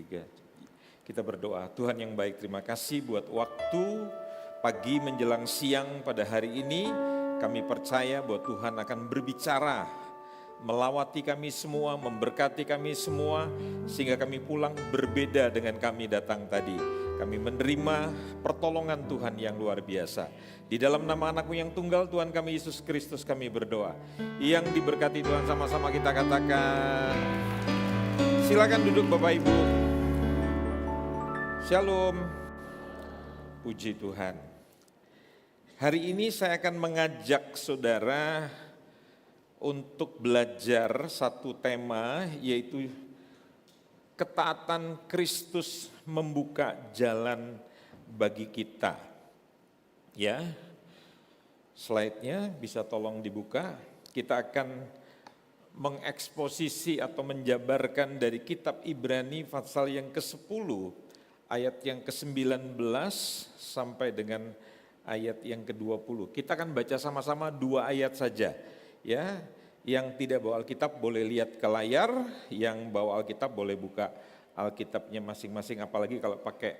Tiga. Kita berdoa, Tuhan yang baik, terima kasih buat waktu pagi menjelang siang pada hari ini. Kami percaya bahwa Tuhan akan berbicara, melawati kami semua, memberkati kami semua, sehingga kami pulang berbeda dengan kami datang tadi. Kami menerima pertolongan Tuhan yang luar biasa. Di dalam nama anakmu yang tunggal, Tuhan kami Yesus Kristus kami berdoa. Yang diberkati Tuhan, sama-sama kita katakan. Silakan duduk Bapak Ibu. Shalom. Puji Tuhan. Hari ini saya akan mengajak saudara untuk belajar satu tema, yaitu ketaatan Kristus membuka jalan bagi kita. Ya, slide-nya bisa tolong dibuka. Kita akan mengeksposisi atau menjabarkan dari kitab Ibrani pasal yang ke-10, ayat yang ke-19 sampai dengan ayat yang ke-20. Kita akan baca sama-sama 2 ayat saja. Ya, yang tidak bawa Alkitab boleh lihat ke layar, yang bawa Alkitab boleh buka Alkitabnya masing-masing, apalagi kalau pakai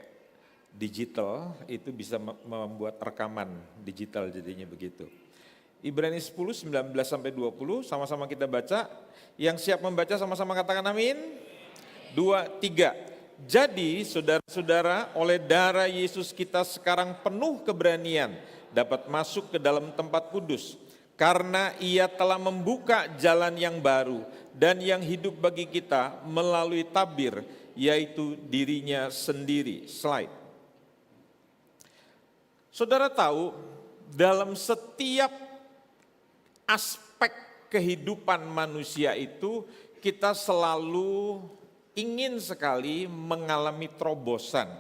digital itu bisa membuat rekaman digital jadinya begitu. Ibrani 10, 19 sampai 20, sama-sama kita baca. Yang siap membaca sama-sama katakan amin. 2, 3. Jadi saudara-saudara, oleh darah Yesus kita sekarang penuh keberanian dapat masuk ke dalam tempat kudus. Karena ia telah membuka jalan yang baru dan yang hidup bagi kita melalui tabir, yaitu dirinya sendiri. Slide. Saudara tahu, dalam setiap aspek kehidupan manusia itu kita selalu ingin sekali mengalami terobosan,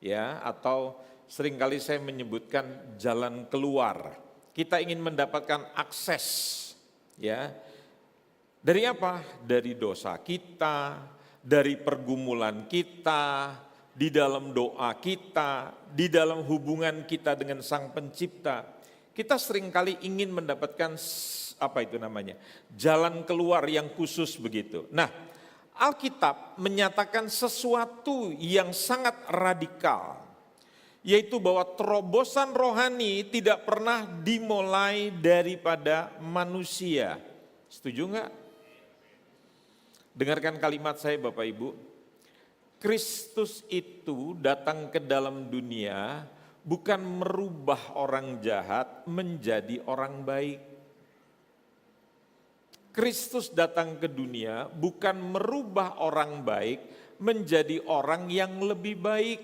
ya, atau seringkali saya menyebutkan jalan keluar. Kita ingin mendapatkan akses, ya. Dari apa? Dari dosa kita, dari pergumulan kita, di dalam doa kita, di dalam hubungan kita dengan Sang Pencipta. Kita seringkali ingin mendapatkan jalan keluar yang khusus begitu. Nah, Alkitab menyatakan sesuatu yang sangat radikal, yaitu bahwa terobosan rohani tidak pernah dimulai daripada manusia. Setuju enggak? Dengarkan kalimat saya Bapak Ibu. Kristus itu datang ke dalam dunia bukan merubah orang jahat menjadi orang baik. Kristus datang ke dunia bukan merubah orang baik menjadi orang yang lebih baik.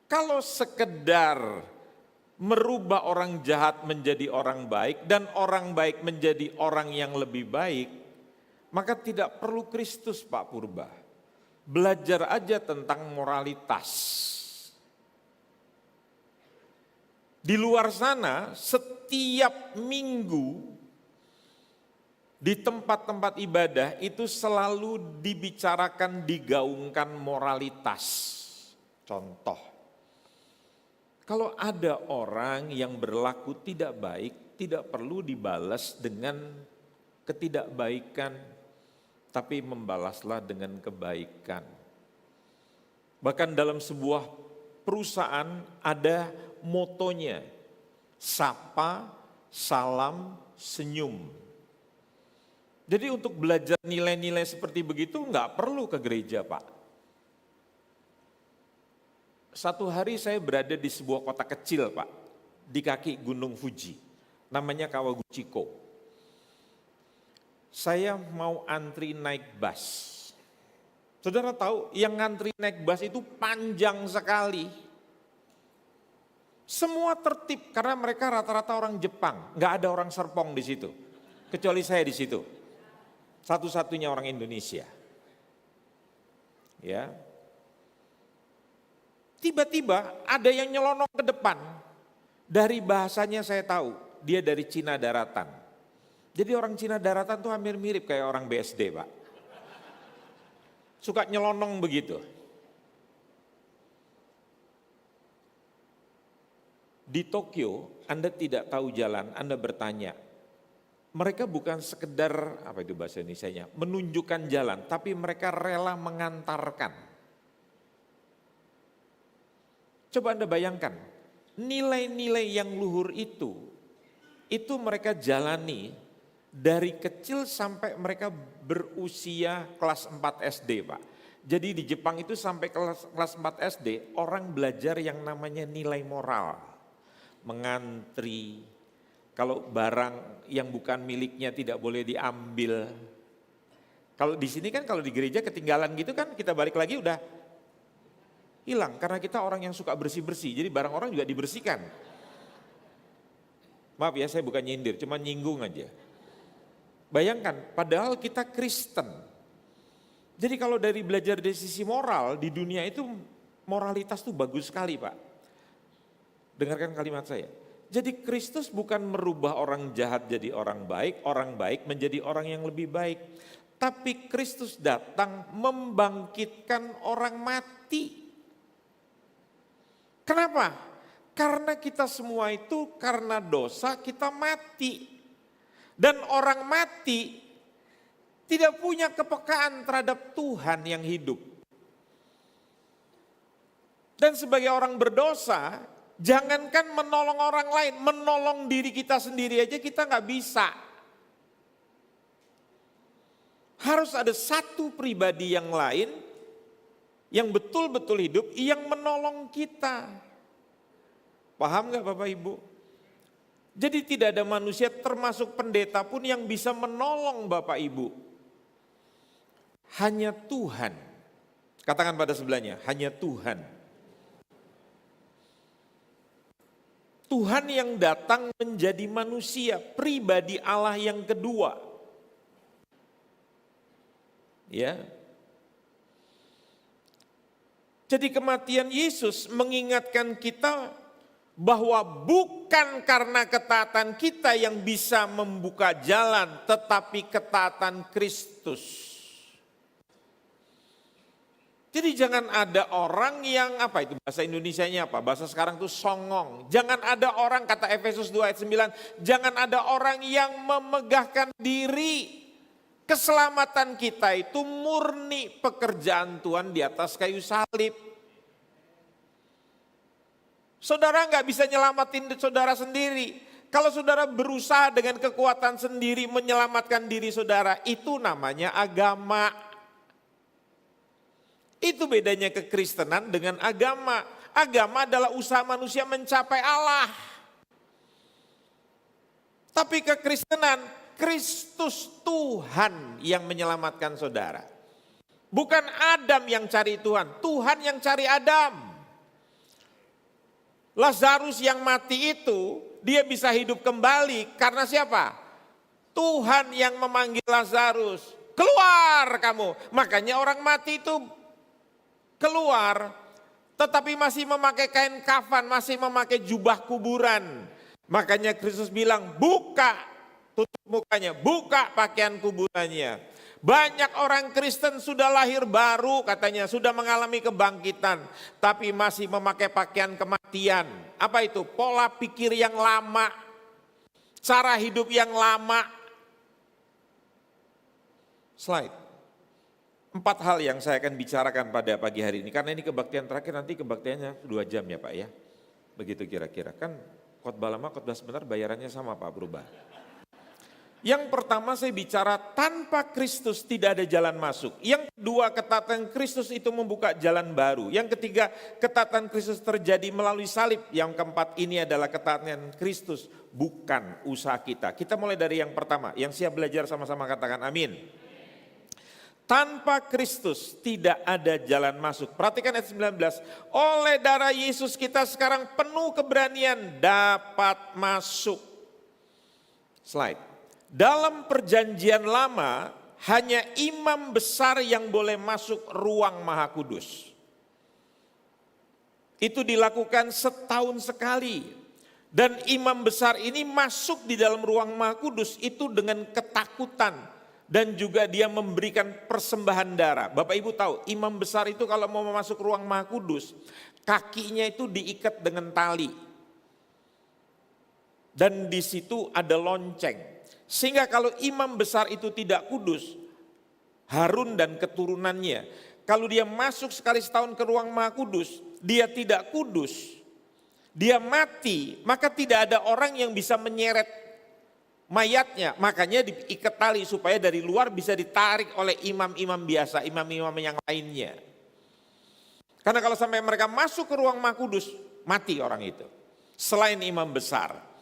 Kalau sekedar merubah orang jahat menjadi orang baik dan orang baik menjadi orang yang lebih baik, maka tidak perlu Kristus Pak Purba. Belajar aja tentang moralitas. Di luar sana setiap minggu di tempat-tempat ibadah itu selalu dibicarakan, digaungkan moralitas. Contoh. Kalau ada orang yang berlaku tidak baik, tidak perlu dibalas dengan ketidakbaikan, tapi membalaslah dengan kebaikan. Bahkan dalam sebuah perusahaan ada motonya, sapa, salam, senyum. Jadi untuk belajar nilai-nilai seperti begitu enggak perlu ke gereja Pak. Satu hari saya berada di sebuah kota kecil Pak, di kaki Gunung Fuji, namanya Kawaguchiko. Saya mau antri naik bus. Saudara tahu yang ngantri naik bus itu panjang sekali. Semua tertib karena mereka rata-rata orang Jepang, nggak ada orang Serpong di situ, kecuali saya di situ, satu-satunya orang Indonesia. Ya. Tiba-tiba ada yang nyelonong ke depan. Dari bahasanya saya tahu, dia dari Cina daratan. Jadi orang Cina daratan tuh hampir mirip kayak orang BSD Pak. Suka nyelonong begitu. Di Tokyo, Anda tidak tahu jalan, Anda bertanya, mereka bukan sekedar, apa itu bahasa Indonesianya, menunjukkan jalan, tapi mereka rela mengantarkan. Coba Anda bayangkan, nilai-nilai yang luhur itu mereka jalani dari kecil sampai mereka berusia kelas 4 SD, Pak. Jadi di Jepang itu sampai kelas 4 SD, orang belajar yang namanya nilai moral. Mengantri, kalau barang yang bukan miliknya tidak boleh diambil. Kalau di sini kan kalau di gereja ketinggalan gitu kan kita balik lagi udah hilang. Karena kita orang yang suka bersih-bersih, jadi barang orang juga dibersihkan. Maaf ya, saya bukan nyindir, cuma nyinggung aja. Bayangkan, padahal kita Kristen. Jadi kalau dari belajar dari sisi moral, di dunia itu moralitas tuh bagus sekali, Pak. Dengarkan kalimat saya. Jadi Kristus bukan merubah orang jahat jadi orang baik menjadi orang yang lebih baik. Tapi Kristus datang membangkitkan orang mati. Kenapa? Karena kita semua itu karena dosa kita mati. Dan orang mati tidak punya kepekaan terhadap Tuhan yang hidup. Dan sebagai orang berdosa, jangankan menolong orang lain, menolong diri kita sendiri aja kita nggak bisa. Harus ada satu pribadi yang lain yang betul-betul hidup yang menolong kita. Paham nggak Bapak Ibu? Jadi tidak ada manusia termasuk pendeta pun yang bisa menolong Bapak Ibu. Hanya Tuhan. Katakan pada sebelahnya, hanya Tuhan. Tuhan yang datang menjadi manusia, pribadi Allah yang kedua. Ya. Jadi kematian Yesus mengingatkan kita bahwa bukan karena ketaatan kita yang bisa membuka jalan, tetapi ketaatan Kristus. Jadi jangan ada orang yang, apa itu bahasa Indonesianya apa? Bahasa sekarang tuh songong. Jangan ada orang, kata Efesus 2 ayat 9, jangan ada orang yang memegahkan diri. Keselamatan kita itu murni pekerjaan Tuhan di atas kayu salib. Saudara nggak bisa nyelamatin saudara sendiri. Kalau saudara berusaha dengan kekuatan sendiri menyelamatkan diri saudara, itu namanya agama. Itu bedanya kekristenan dengan agama. Agama adalah usaha manusia mencapai Allah. Tapi kekristenan, Kristus Tuhan yang menyelamatkan saudara. Bukan Adam yang cari Tuhan, Tuhan yang cari Adam. Lazarus yang mati itu, dia bisa hidup kembali karena siapa? Tuhan yang memanggil Lazarus, keluar kamu. Makanya orang mati itu keluar, tetapi masih memakai kain kafan, masih memakai jubah kuburan. Makanya Kristus bilang, buka, tutup mukanya, buka pakaian kuburannya. Banyak orang Kristen sudah lahir baru katanya, sudah mengalami kebangkitan, tapi masih memakai pakaian kematian. Apa itu? Pola pikir yang lama, cara hidup yang lama. Slide. 4 hal yang saya akan bicarakan pada pagi hari ini, karena ini kebaktian terakhir, nanti kebaktiannya 2 jam ya Pak ya. Begitu kira-kira, kan khotbah lama, khotbah sebentar bayarannya sama Pak, berubah. Yang pertama saya bicara tanpa Kristus tidak ada jalan masuk. Yang kedua, ketaatan Kristus itu membuka jalan baru. Yang ketiga, ketaatan Kristus terjadi melalui salib. Yang keempat, ini adalah ketaatan Kristus bukan usaha kita. Kita mulai dari yang pertama, yang siap belajar sama-sama katakan amin. Tanpa Kristus tidak ada jalan masuk. Perhatikan ayat 19. Oleh darah Yesus kita sekarang penuh keberanian dapat masuk. Slide. Dalam perjanjian lama hanya imam besar yang boleh masuk ruang maha kudus. Itu dilakukan setahun sekali. Dan imam besar ini masuk di dalam ruang maha kudus itu dengan ketakutan. Dan juga dia memberikan persembahan darah. Bapak Ibu tahu imam besar itu kalau mau masuk ruang maha kudus, kakinya itu diikat dengan tali. Dan di situ ada lonceng. Sehingga kalau imam besar itu tidak kudus, Harun dan keturunannya, kalau dia masuk sekali setahun ke ruang maha kudus, dia tidak kudus, dia mati, maka tidak ada orang yang bisa menyeret mayatnya. Makanya diikat tali supaya dari luar bisa ditarik oleh imam-imam biasa, imam-imam yang lainnya. Karena kalau sampai mereka masuk ke ruang maha kudus, mati orang itu. Selain imam besar.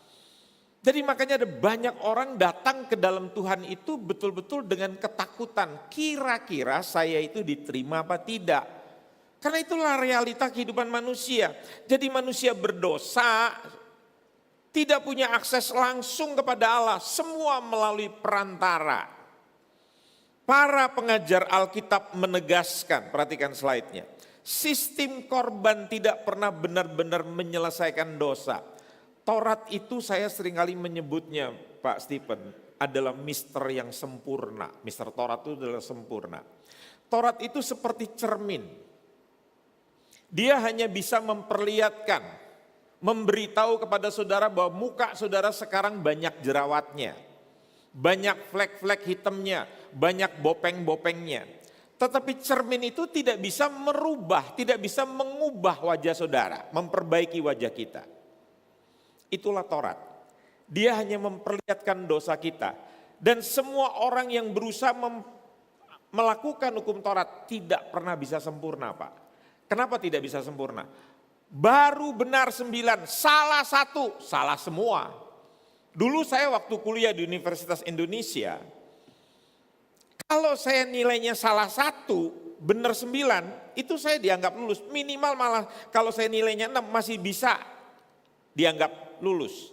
Jadi makanya ada banyak orang datang ke dalam Tuhan itu betul-betul dengan ketakutan. Kira-kira saya itu diterima apa tidak? Karena itulah realita kehidupan manusia. Jadi manusia berdosa, tidak punya akses langsung kepada Allah. Semua melalui perantara. Para pengajar Alkitab menegaskan, perhatikan slide-nya. Sistem korban tidak pernah benar-benar menyelesaikan dosa. Taurat itu saya seringkali menyebutnya, Pak Stephen, adalah mister yang sempurna. Mister Taurat itu adalah sempurna. Taurat itu seperti cermin. Dia hanya bisa memperlihatkan, memberitahu kepada saudara bahwa muka saudara sekarang banyak jerawatnya. Banyak flek-flek hitamnya, banyak bopeng-bopengnya. Tetapi cermin itu tidak bisa merubah, tidak bisa mengubah wajah saudara, memperbaiki wajah kita. Itulah Taurat. Dia hanya memperlihatkan dosa kita. Dan semua orang yang berusaha melakukan hukum Taurat tidak pernah bisa sempurna, Pak. Kenapa tidak bisa sempurna? Baru benar 9, salah 1, salah semua. Dulu saya waktu kuliah di Universitas Indonesia, kalau saya nilainya salah 1, benar 9, itu saya dianggap lulus. Minimal malah kalau saya nilainya 6 masih bisa dianggap lulus.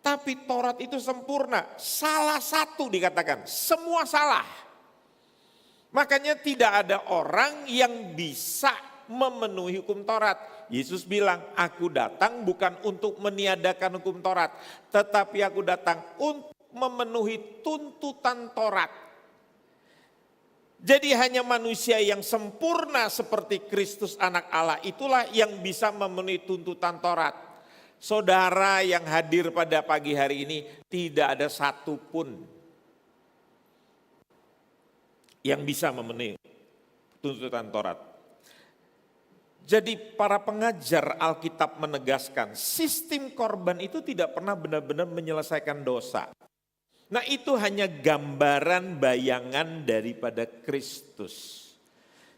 Tapi Taurat itu sempurna, salah 1 dikatakan, semua salah. Makanya tidak ada orang yang bisa memenuhi hukum Taurat. Yesus bilang, aku datang bukan untuk meniadakan hukum Taurat, tetapi aku datang untuk memenuhi tuntutan Taurat. Jadi hanya manusia yang sempurna seperti Kristus anak Allah itulah yang bisa memenuhi tuntutan Taurat. Saudara yang hadir pada pagi hari ini tidak ada satupun yang bisa memenuhi tuntutan Taurat. Jadi para pengajar Alkitab menegaskan sistem korban itu tidak pernah benar-benar menyelesaikan dosa. Nah itu hanya gambaran bayangan daripada Kristus.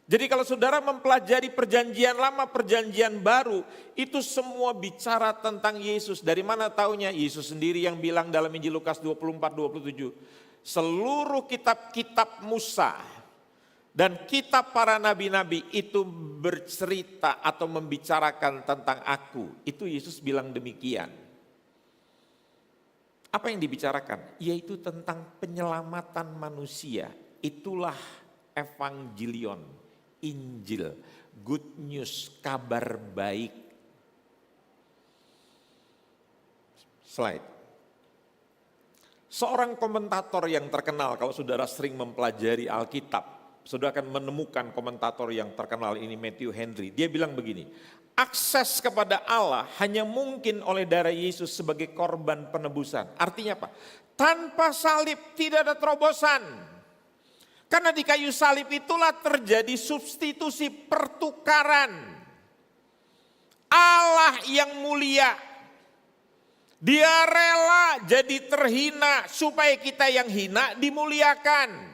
Jadi kalau saudara mempelajari perjanjian lama, perjanjian baru, itu semua bicara tentang Yesus. Dari mana taunya? Yesus sendiri yang bilang dalam Injil Lukas 24-27. Seluruh kitab-kitab Musa dan kitab para nabi-nabi itu bercerita atau membicarakan tentang aku. Itu Yesus bilang demikian. Apa yang dibicarakan? Yaitu tentang penyelamatan manusia. Itulah Evangelion. Injil, good news, kabar baik. Slide. Seorang komentator yang terkenal, kalau saudara sering mempelajari Alkitab, saudara akan menemukan komentator yang terkenal ini, Matthew Henry. Dia bilang begini, akses kepada Allah hanya mungkin oleh darah Yesus sebagai korban penebusan. Artinya apa? Tanpa salib tidak ada terobosan. Karena di kayu salib itulah terjadi substitusi pertukaran. Allah yang mulia, dia rela jadi terhina supaya kita yang hina dimuliakan.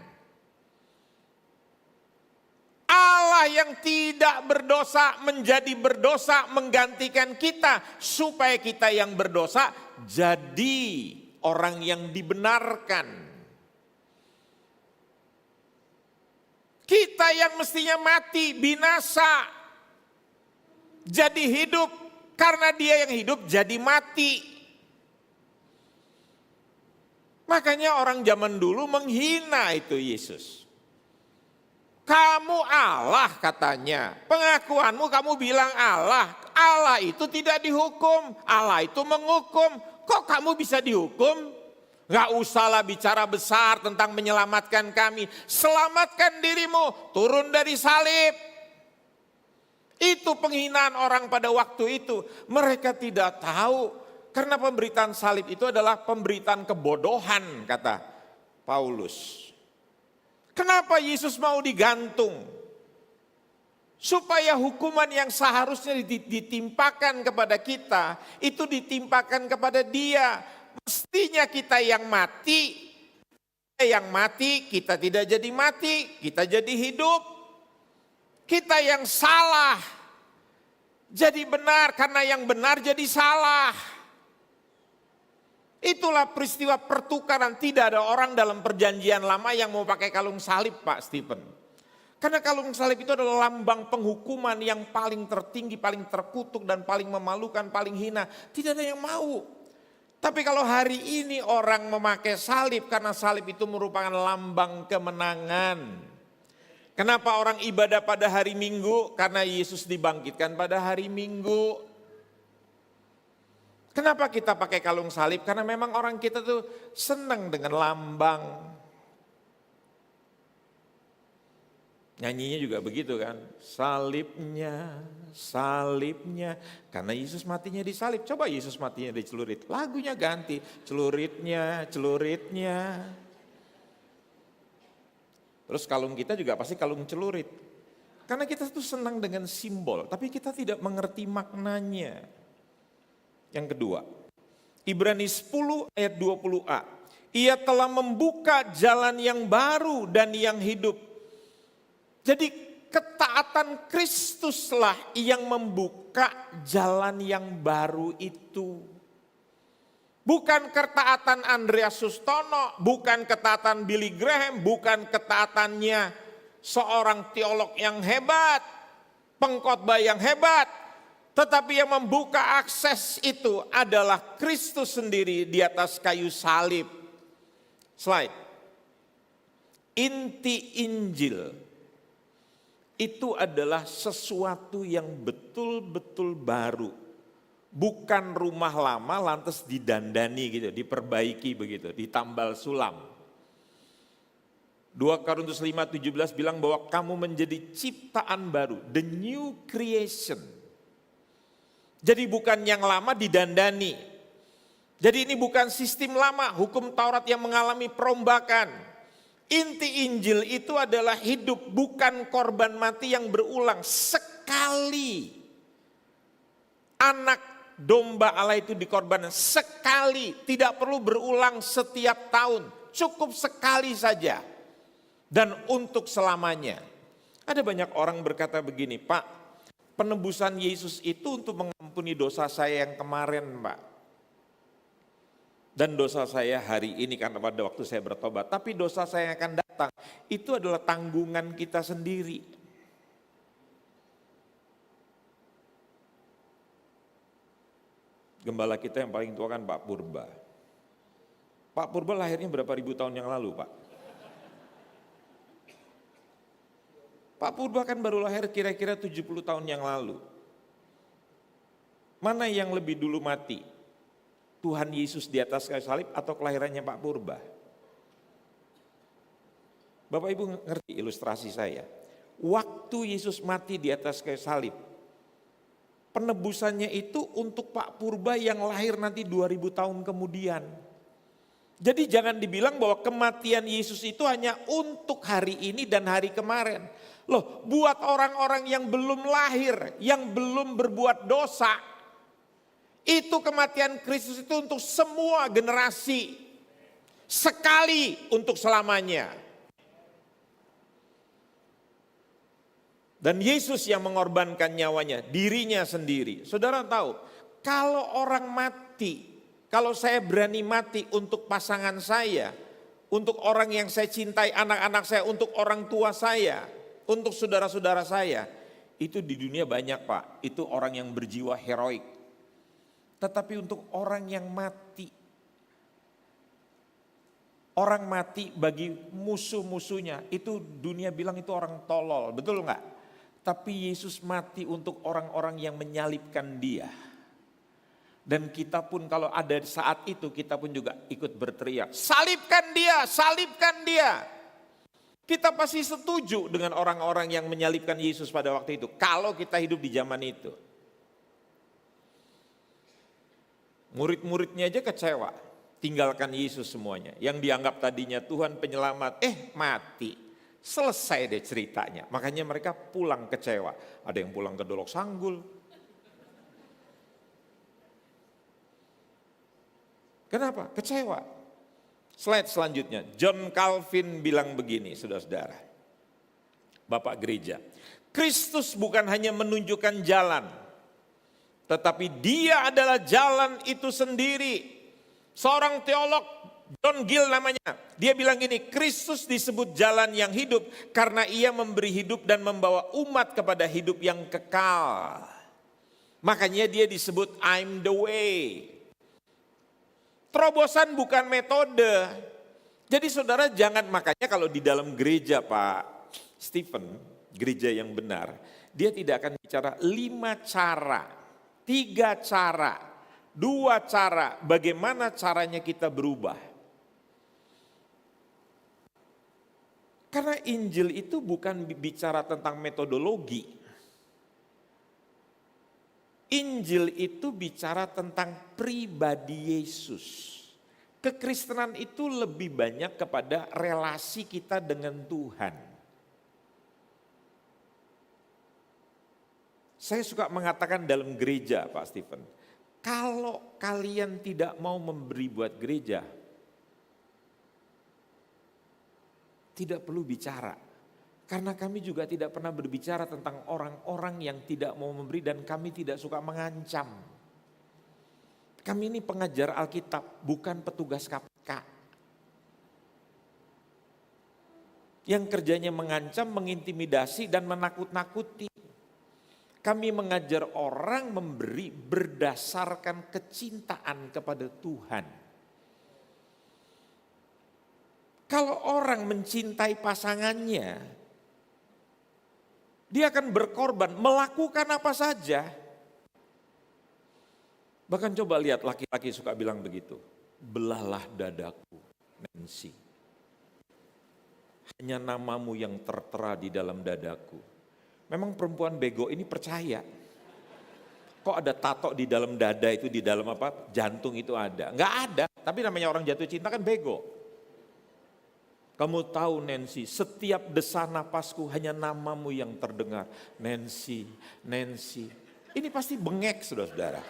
Allah yang tidak berdosa menjadi berdosa menggantikan kita supaya kita yang berdosa jadi orang yang dibenarkan. Kita yang mestinya mati, binasa, jadi hidup. Karena dia yang hidup jadi mati. Makanya orang zaman dulu menghina itu Yesus. Kamu Allah katanya, pengakuanmu kamu bilang Allah. Allah itu tidak dihukum, Allah itu menghukum. Kok kamu bisa dihukum? Gak usahlah bicara besar tentang menyelamatkan kami. Selamatkan dirimu, turun dari salib. Itu penghinaan orang pada waktu itu. Mereka tidak tahu Karena pemberitaan salib itu adalah pemberitaan kebodohan, kata Paulus. Kenapa Yesus mau digantung? Supaya hukuman yang seharusnya ditimpakan kepada kita, itu ditimpakan kepada dia. Mestinya kita yang mati, kita tidak jadi mati, kita jadi hidup. Kita yang salah, jadi benar, karena yang benar jadi salah. Itulah peristiwa pertukaran. Tidak ada orang dalam perjanjian lama yang mau pakai kalung salib, Pak Stephen. Karena kalung salib itu adalah lambang penghukuman yang paling tertinggi, paling terkutuk dan paling memalukan, paling hina. Tidak ada yang mau. Tapi kalau hari ini orang memakai salib karena salib itu merupakan lambang kemenangan. Kenapa orang ibadah pada hari Minggu? Karena Yesus dibangkitkan pada hari Minggu. Kenapa kita pakai kalung salib? Karena memang orang kita tuh senang dengan lambang. Nyanyinya juga begitu kan. Salibnya, salibnya. Karena Yesus matinya di salib. Coba Yesus matinya di celurit. Lagunya ganti. Celuritnya, celuritnya. Terus kalung kita juga pasti kalung celurit. Karena kita tuh senang dengan simbol. Tapi kita tidak mengerti maknanya. Yang kedua, Ibrani 10 ayat 20a. Ia telah membuka jalan yang baru dan yang hidup. Jadi ketaatan Kristuslah yang membuka jalan yang baru itu. Bukan ketaatan Andreas Sustono, bukan ketaatan Billy Graham, bukan ketaatannya seorang teolog yang hebat, pengkhotbah yang hebat. Tetapi yang membuka akses itu adalah Kristus sendiri di atas kayu salib. Slide. Inti Injil itu adalah sesuatu yang betul-betul baru. Bukan rumah lama lantas didandani gitu, diperbaiki begitu, ditambal sulam. 2 Korintus 5:17 bilang bahwa kamu menjadi ciptaan baru, the new creation. Jadi bukan yang lama didandani. Jadi ini bukan sistem lama, hukum Taurat yang mengalami perombakan. Inti Injil itu adalah hidup, bukan korban mati yang berulang. Sekali anak domba Allah itu dikorbankan, sekali, tidak perlu berulang setiap tahun. Cukup sekali saja dan untuk selamanya. Ada banyak orang berkata begini, Pak, penebusan Yesus itu untuk mengampuni dosa saya yang kemarin, Pak. Dan dosa saya hari ini karena pada waktu saya bertobat. Tapi dosa saya yang akan datang, itu adalah tanggungan kita sendiri. Gembala kita yang paling tua kan Pak Purba. Pak Purba lahirnya berapa ribu tahun yang lalu, Pak? Pak Purba kan baru lahir kira-kira 70 tahun yang lalu. Mana yang lebih dulu mati? Tuhan Yesus di atas kayu salib atau kelahirannya Pak Purba? Bapak Ibu ngerti ilustrasi saya? Waktu Yesus mati di atas kayu salib, penebusannya itu untuk Pak Purba yang lahir nanti 2000 tahun kemudian. Jadi jangan dibilang bahwa kematian Yesus itu hanya untuk hari ini dan hari kemarin. Loh, buat orang-orang yang belum lahir, yang belum berbuat dosa, itu kematian Kristus itu untuk semua generasi. Sekali untuk selamanya. Dan Yesus yang mengorbankan nyawanya, dirinya sendiri. Saudara tahu, kalau orang mati, kalau saya berani mati untuk pasangan saya, untuk orang yang saya cintai, anak-anak saya, untuk orang tua saya, untuk saudara-saudara saya, itu di dunia banyak, Pak. Itu orang yang berjiwa heroik. Tetapi untuk orang yang mati, orang mati bagi musuh-musuhnya, itu dunia bilang itu orang tolol, betul enggak? Tapi Yesus mati untuk orang-orang yang menyalibkan dia. Dan kita pun kalau ada saat itu, kita pun juga ikut berteriak, salibkan dia, salibkan dia. Kita pasti setuju dengan orang-orang yang menyalibkan Yesus pada waktu itu, kalau kita hidup di zaman itu. Murid-muridnya aja kecewa, tinggalkan Yesus semuanya. Yang dianggap tadinya Tuhan penyelamat, mati. Selesai deh ceritanya. Makanya mereka pulang kecewa. Ada yang pulang ke Dolok Sanggul. Kenapa? Kecewa. Slide selanjutnya. John Calvin bilang begini, saudara-saudara. Bapak gereja. Kristus bukan hanya menunjukkan jalan, tetapi dia adalah jalan itu sendiri. Seorang teolog, John Gill namanya, dia bilang gini, Kristus disebut jalan yang hidup karena ia memberi hidup dan membawa umat kepada hidup yang kekal. Makanya dia disebut I'm the way. Terobosan bukan metode. Jadi saudara jangan, makanya kalau di dalam gereja Pak Stephen, gereja yang benar, dia tidak akan bicara 5 cara, 3 cara, 2 cara, bagaimana caranya kita berubah. Karena Injil itu bukan bicara tentang metodologi. Injil itu bicara tentang pribadi Yesus. Kekristenan itu lebih banyak kepada relasi kita dengan Tuhan. Saya suka mengatakan dalam gereja Pak Stephen, kalau kalian tidak mau memberi buat gereja, tidak perlu bicara. Karena kami juga tidak pernah berbicara tentang orang-orang yang tidak mau memberi dan kami tidak suka mengancam. Kami ini pengajar Alkitab, bukan petugas KPK. Yang kerjanya mengancam, mengintimidasi dan menakut-nakuti. Kami mengajar orang memberi berdasarkan kecintaan kepada Tuhan. Kalau orang mencintai pasangannya, dia akan berkorban, melakukan apa saja. Bahkan coba lihat laki-laki suka bilang begitu. Belahlah dadaku, Nancy. Hanya namamu yang tertera di dalam dadaku. Memang perempuan bego ini percaya. Kok ada tato di dalam dada itu, di dalam apa? Jantung itu ada. Enggak ada, tapi namanya orang jatuh cinta kan bego. Kamu tahu Nancy, setiap desa napasku hanya namamu yang terdengar. Nancy, Nancy. Ini pasti bengek saudara-saudara.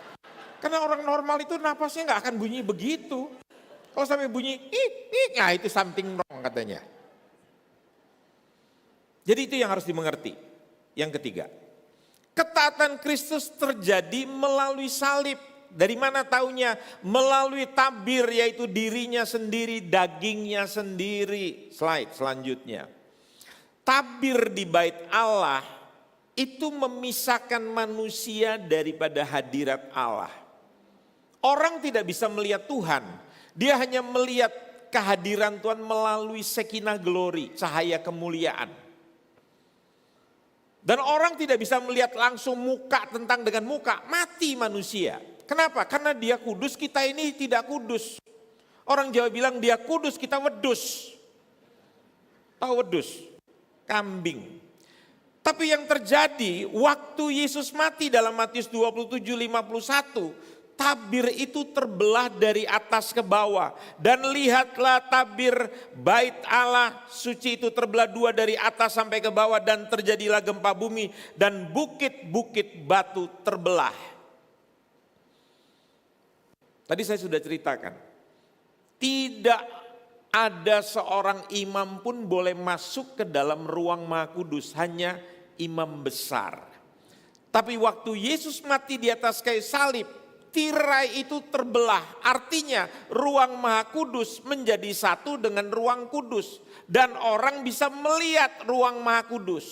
Karena orang normal itu napasnya enggak akan bunyi begitu. Kalau sampai bunyi, nah itu something wrong katanya. Jadi itu yang harus dimengerti. Yang ketiga, ketaatan Kristus terjadi melalui salib. Dari mana taunya? Melalui tabir, yaitu dirinya sendiri, dagingnya sendiri. Slide selanjutnya. Tabir di bait Allah itu memisahkan manusia daripada hadirat Allah. Orang tidak bisa melihat Tuhan. Dia hanya melihat kehadiran Tuhan melalui Shekinah glory, cahaya kemuliaan. Dan orang tidak bisa melihat langsung muka tentang dengan muka, mati manusia. Kenapa? Karena dia kudus, kita ini tidak kudus. Orang Jawa bilang dia kudus, kita wedus. Tahu wedus? Kambing. Tapi yang terjadi waktu Yesus mati dalam Matius 27:51, tabir itu terbelah dari atas ke bawah. Dan lihatlah tabir bait Allah suci itu terbelah 2 dari atas sampai ke bawah. Dan terjadilah gempa bumi dan bukit-bukit batu terbelah. Tadi saya sudah ceritakan. Tidak ada seorang imam pun boleh masuk ke dalam ruang Maha Kudus. Hanya imam besar. Tapi waktu Yesus mati di atas kayu salib, tirai itu terbelah, artinya ruang Maha Kudus menjadi satu dengan ruang kudus. Dan orang bisa melihat ruang Maha Kudus.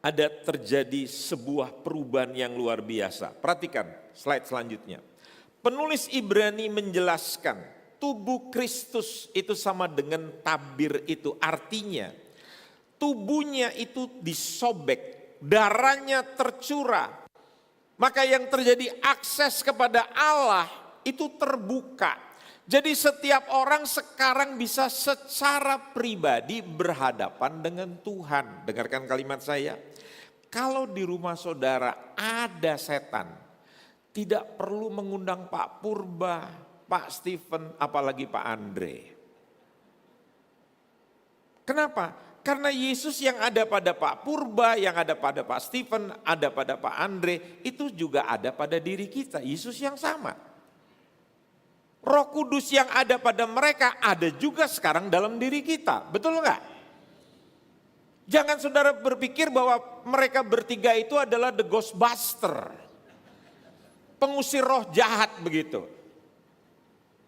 Ada terjadi sebuah perubahan yang luar biasa. Perhatikan slide selanjutnya. Penulis Ibrani menjelaskan tubuh Kristus itu sama dengan tabir itu. Artinya tubuhnya itu disobek. Darahnya tercurah, maka yang terjadi akses kepada Allah itu terbuka. Jadi setiap orang sekarang bisa secara pribadi berhadapan dengan Tuhan. Dengarkan kalimat saya. Kalau di rumah saudara ada setan, tidak perlu mengundang Pak Purba, Pak Stephen, apalagi Pak Andre. Kenapa? Karena Yesus yang ada pada Pak Purba, yang ada pada Pak Stephen, ada pada Pak Andre, itu juga ada pada diri kita, Yesus yang sama. Roh Kudus yang ada pada mereka ada juga sekarang dalam diri kita, betul enggak? Jangan saudara berpikir bahwa mereka bertiga itu adalah the ghostbuster. Pengusir roh jahat begitu.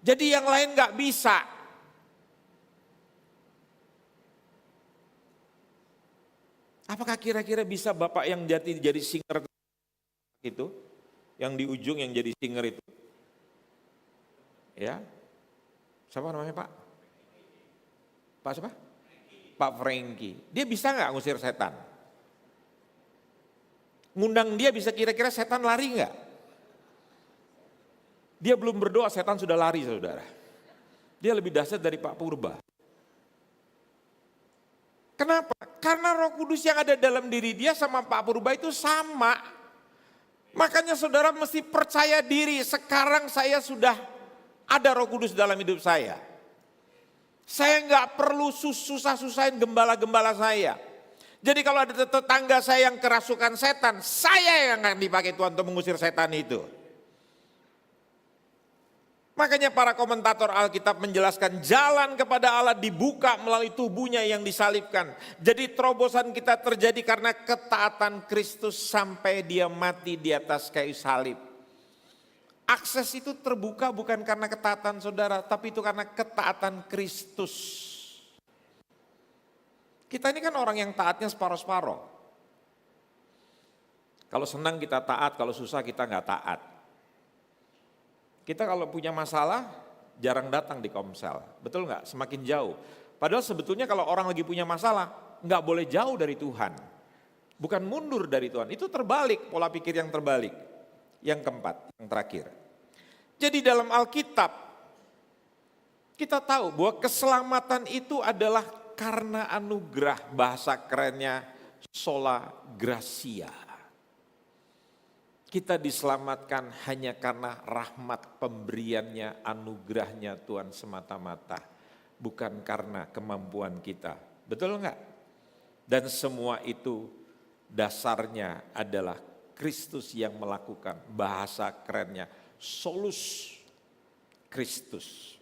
Jadi yang lain gak bisa. Apakah kira-kira bisa Bapak yang jadi singer itu? Yang di ujung yang jadi singer itu? Ya. Siapa namanya Pak? Pak siapa? Pak Franky, dia bisa nggak ngusir setan? Ngundang dia bisa kira-kira setan lari nggak? Dia belum berdoa setan sudah lari saudara. Dia lebih dahsyat dari Pak Purba. Kenapa? Karena Roh Kudus yang ada dalam diri dia sama Pak Purba itu sama. Makanya saudara mesti percaya diri, sekarang saya sudah ada Roh Kudus dalam hidup saya. Saya nggak perlu susah-susahin gembala-gembala saya. Jadi kalau ada tetangga saya yang kerasukan setan, saya yang akan dipakai Tuhan untuk mengusir setan itu. Makanya para komentator Alkitab menjelaskan jalan kepada Allah dibuka melalui tubuhnya yang disalibkan. Jadi terobosan kita terjadi karena ketaatan Kristus sampai dia mati di atas kayu salib. Akses itu terbuka bukan karena ketaatan saudara, tapi itu karena ketaatan Kristus. Kita ini kan orang yang taatnya separuh-separuh. Kalau senang kita taat, kalau susah kita nggak taat. Kita kalau punya masalah jarang datang di Komsel, betul nggak? Semakin jauh. Padahal sebetulnya kalau orang lagi punya masalah nggak boleh jauh dari Tuhan. Bukan mundur dari Tuhan, itu terbalik, pola pikir yang terbalik. Yang keempat, yang terakhir. Jadi dalam Alkitab kita tahu bahwa keselamatan itu adalah karena anugerah, bahasa kerennya sola gratia. Kita diselamatkan hanya karena rahmat pemberiannya, anugerahnya Tuhan semata-mata. Bukan karena kemampuan kita, betul enggak? Dan semua itu dasarnya adalah Kristus yang melakukan, bahasa kerennya solus Kristus.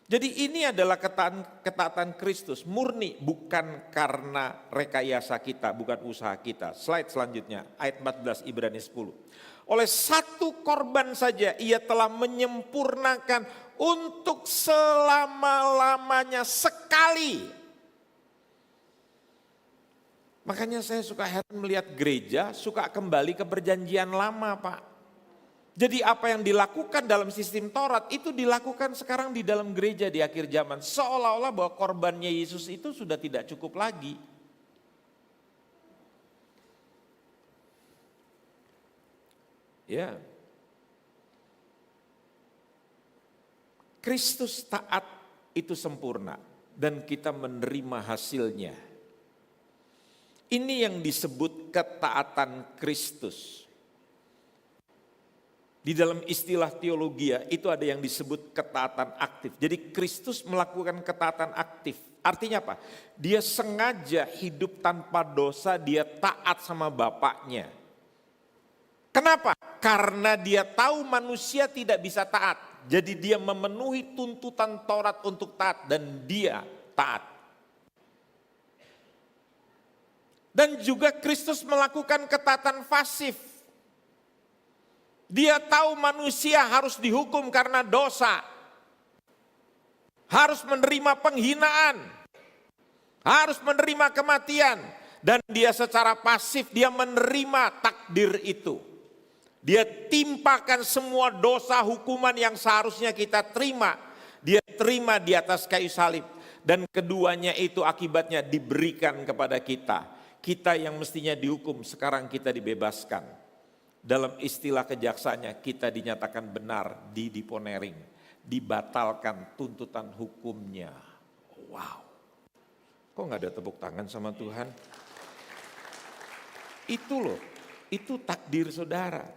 Jadi ini adalah ketaatan Kristus murni, bukan karena rekayasa kita, bukan usaha kita. Slide selanjutnya, ayat 14 Ibrani 10. Oleh satu korban saja ia telah menyempurnakan untuk selama-lamanya sekali. Makanya saya suka heran melihat gereja suka kembali ke perjanjian lama Pak. Jadi apa yang dilakukan dalam sistem Taurat itu dilakukan sekarang di dalam gereja di akhir zaman. Seolah-olah bahwa korbannya Yesus itu sudah tidak cukup lagi. Ya. Kristus taat itu sempurna dan kita menerima hasilnya. Ini yang disebut ketaatan Kristus. Di dalam istilah teologi itu ada yang disebut ketaatan aktif. Jadi Kristus melakukan ketaatan aktif. Artinya apa? Dia sengaja hidup tanpa dosa, dia taat sama Bapaknya. Kenapa? Karena dia tahu manusia tidak bisa taat. Jadi dia memenuhi tuntutan Taurat untuk taat dan dia taat. Dan juga Kristus melakukan ketaatan pasif. Dia tahu manusia harus dihukum karena dosa. Harus menerima penghinaan. Harus menerima kematian. Dan dia secara pasif dia menerima takdir itu. Dia timpakan semua dosa hukuman yang seharusnya kita terima. Dia terima di atas kayu salib. Dan keduanya itu akibatnya diberikan kepada kita. Kita yang mestinya dihukum sekarang kita dibebaskan. Dalam istilah kejaksaannya kita dinyatakan benar di deponering, dibatalkan tuntutan hukumnya. Wow, kok gak ada tepuk tangan sama Tuhan? Itu loh, itu takdir saudara.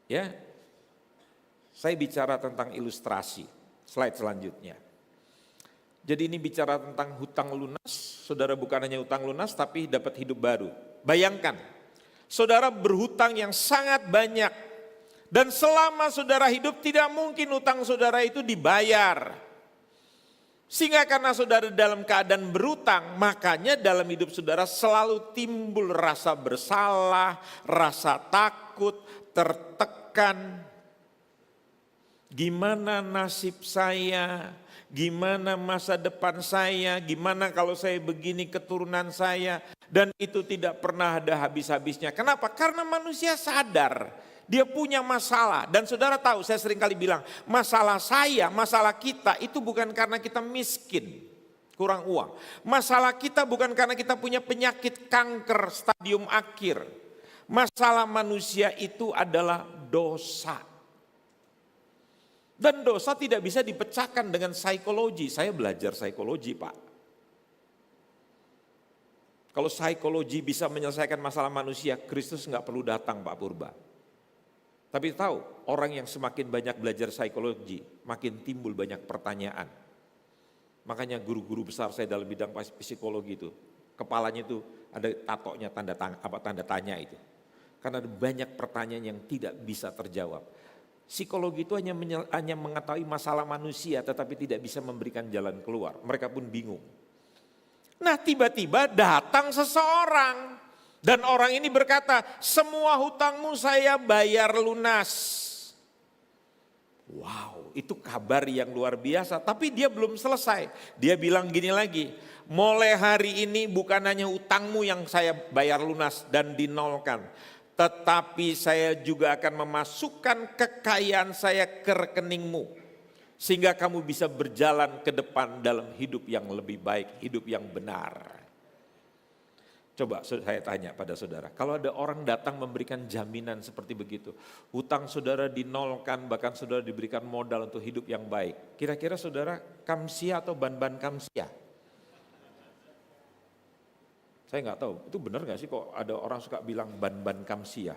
Ya, saya bicara tentang ilustrasi, slide selanjutnya. Jadi ini bicara tentang hutang lunas, saudara bukan hanya hutang lunas tapi dapat hidup baru. Bayangkan, saudara berhutang yang sangat banyak dan selama saudara hidup tidak mungkin hutang saudara itu dibayar. Sehingga karena saudara dalam keadaan berhutang, makanya dalam hidup saudara selalu timbul rasa bersalah, rasa takut, tertekan. Gimana nasib saya? Gimana masa depan saya? Gimana kalau saya begini keturunan saya? Dan itu tidak pernah ada habis-habisnya. Kenapa? Karena manusia sadar dia punya masalah. Dan saudara tahu, saya sering kali bilang, masalah saya, masalah kita itu bukan karena kita miskin, kurang uang. Masalah kita bukan karena kita punya penyakit kanker stadium akhir. Masalah manusia itu adalah dosa. Dan dosa tidak bisa dipecahkan dengan psikologi. Saya belajar psikologi, Pak. Kalau psikologi bisa menyelesaikan masalah manusia, Kristus nggak perlu datang, Pak Purba. Tapi tahu, orang yang semakin banyak belajar psikologi, makin timbul banyak pertanyaan. Makanya guru-guru besar saya dalam bidang psikologi itu, kepalanya itu ada tatonya tanda tanya itu. Karena ada banyak pertanyaan yang tidak bisa terjawab. Psikologi itu hanya mengetahui masalah manusia tetapi tidak bisa memberikan jalan keluar. Mereka pun bingung. Nah tiba-tiba datang seseorang. Dan orang ini berkata, semua hutangmu saya bayar lunas. Wow, itu kabar yang luar biasa. Tapi dia belum selesai. Dia bilang gini lagi, mulai hari ini bukan hanya hutangmu yang saya bayar lunas dan dinolkan. Tetapi saya juga akan memasukkan kekayaan saya ke rekeningmu. Sehingga kamu bisa berjalan ke depan dalam hidup yang lebih baik, hidup yang benar. Coba saya tanya pada saudara, kalau ada orang datang memberikan jaminan seperti begitu, hutang saudara dinolkan, bahkan saudara diberikan modal untuk hidup yang baik. Kira-kira saudara kamsia atau ban-ban kamsia? Saya nggak tahu, itu benar nggak sih kok ada orang suka bilang ban-ban kamsia?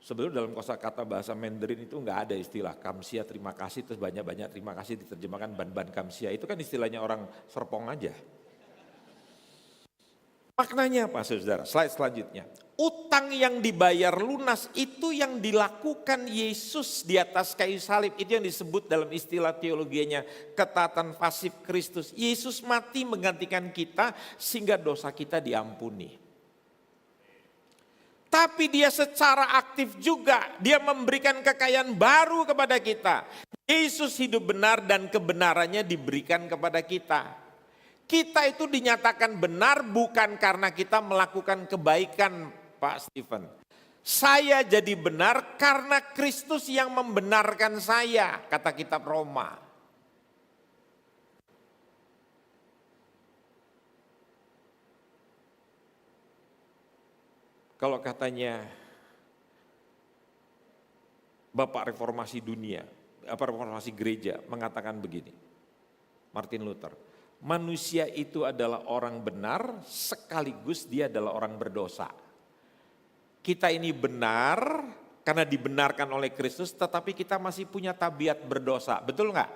Sebenarnya dalam kosakata bahasa Mandarin itu nggak ada istilah kamsia terima kasih, terus banyak-banyak terima kasih diterjemahkan ban-ban kamsia. Itu kan istilahnya orang Serpong aja. Maknanya apa saudara? Slide selanjutnya. Utang yang dibayar lunas itu yang dilakukan Yesus di atas kayu salib. Itu yang disebut dalam istilah teologianya ketaatan pasif Kristus. Yesus mati menggantikan kita sehingga dosa kita diampuni. Tapi dia secara aktif juga, dia memberikan kekayaan baru kepada kita. Yesus hidup benar dan kebenarannya diberikan kepada kita. Kita itu dinyatakan benar bukan karena kita melakukan kebaikan, Pak Stephen. Saya jadi benar karena Kristus yang membenarkan saya, kata kitab Roma. Kalau katanya Bapak Reformasi Dunia, Bapak Reformasi Gereja mengatakan begini, Martin Luther, manusia itu adalah orang benar sekaligus dia adalah orang berdosa. Kita ini benar karena dibenarkan oleh Kristus tetapi kita masih punya tabiat berdosa, betul enggak?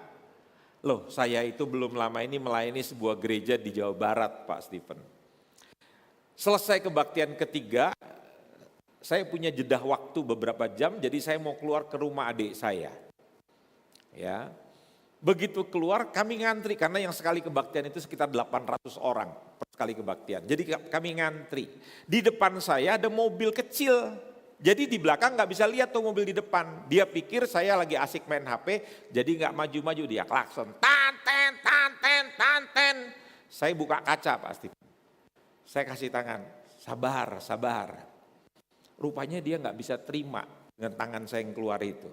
Loh saya itu belum lama ini melayani sebuah gereja di Jawa Barat Pak Stephen. Selesai kebaktian ketiga, saya punya jeda waktu beberapa jam jadi saya mau keluar ke rumah adik saya. Ya. Begitu keluar kami ngantri karena yang sekali kebaktian itu sekitar 800 orang per sekali kebaktian. Jadi kami ngantri. Di depan saya ada mobil kecil. Jadi di belakang nggak bisa lihat tuh mobil di depan. Dia pikir saya lagi asik main HP jadi nggak maju-maju dia klakson. Tanten, tanten, tanten. Saya buka kaca pasti. Saya kasih tangan. Sabar, sabar. Rupanya dia nggak bisa terima dengan tangan saya yang keluar itu.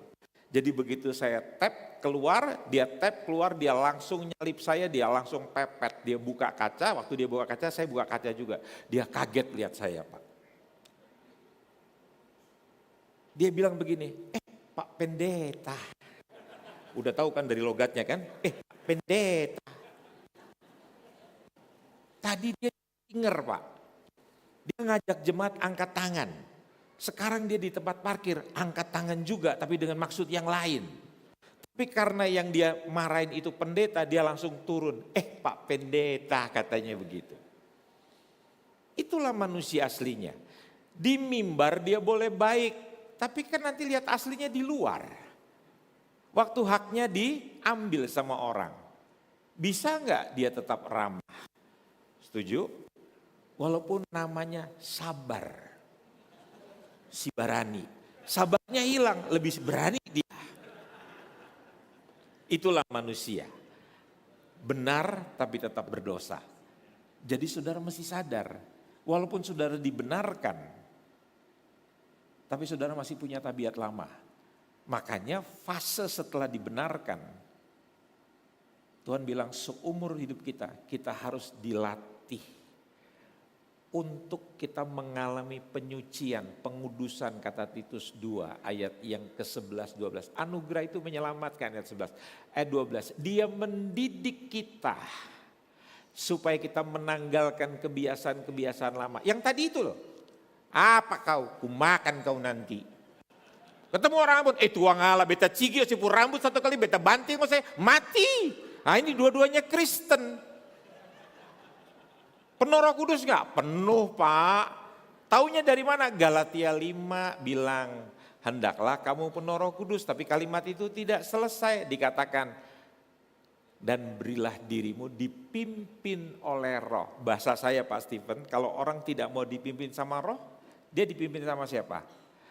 Jadi begitu saya tap keluar, dia tap keluar, dia langsung nyelip saya, dia langsung pepet. Dia buka kaca, waktu dia buka kaca, saya buka kaca juga. Dia kaget lihat saya Pak. Dia bilang begini, Pak Pendeta. Udah tahu kan dari logatnya kan? Pak Pendeta. Tadi dia denger Pak. Dia ngajak jemaat angkat tangan. Sekarang dia di tempat parkir, angkat tangan juga tapi dengan maksud yang lain. Tapi karena yang dia marahin itu pendeta, dia langsung turun. Pak pendeta, katanya begitu. Itulah manusia aslinya. Di mimbar dia boleh baik, tapi kan nanti lihat aslinya di luar. Waktu haknya diambil sama orang. Bisa nggak dia tetap ramah? Setuju? Walaupun namanya sabar. Si Barani. Sabarnya hilang, lebih berani dia. Itulah manusia. Benar tapi tetap berdosa. Jadi saudara mesti sadar. Walaupun saudara dibenarkan. Tapi saudara masih punya tabiat lama. Makanya fase setelah dibenarkan. Tuhan bilang seumur hidup kita harus dilatih. Untuk kita mengalami penyucian, pengudusan, kata Titus 2 ayat yang ke-11, 12. Anugerah itu menyelamatkan, ayat 11. Ayat 12, dia mendidik kita supaya kita menanggalkan kebiasaan-kebiasaan lama. Yang tadi itu loh, apa kau, kumakan kau nanti. Ketemu orang rambut, tuang ala beta cigi, sipur rambut satu kali, beta banting, saya mati. Nah ini dua-duanya Kristen. Penuh Roh Kudus enggak? Penuh Pak. Taunya dari mana? Galatia 5 bilang, hendaklah kamu penuh Roh Kudus. Tapi kalimat itu tidak selesai, dikatakan. Dan berilah dirimu dipimpin oleh Roh. Bahasa saya Pak Stephen, kalau orang tidak mau dipimpin sama Roh, dia dipimpin sama siapa?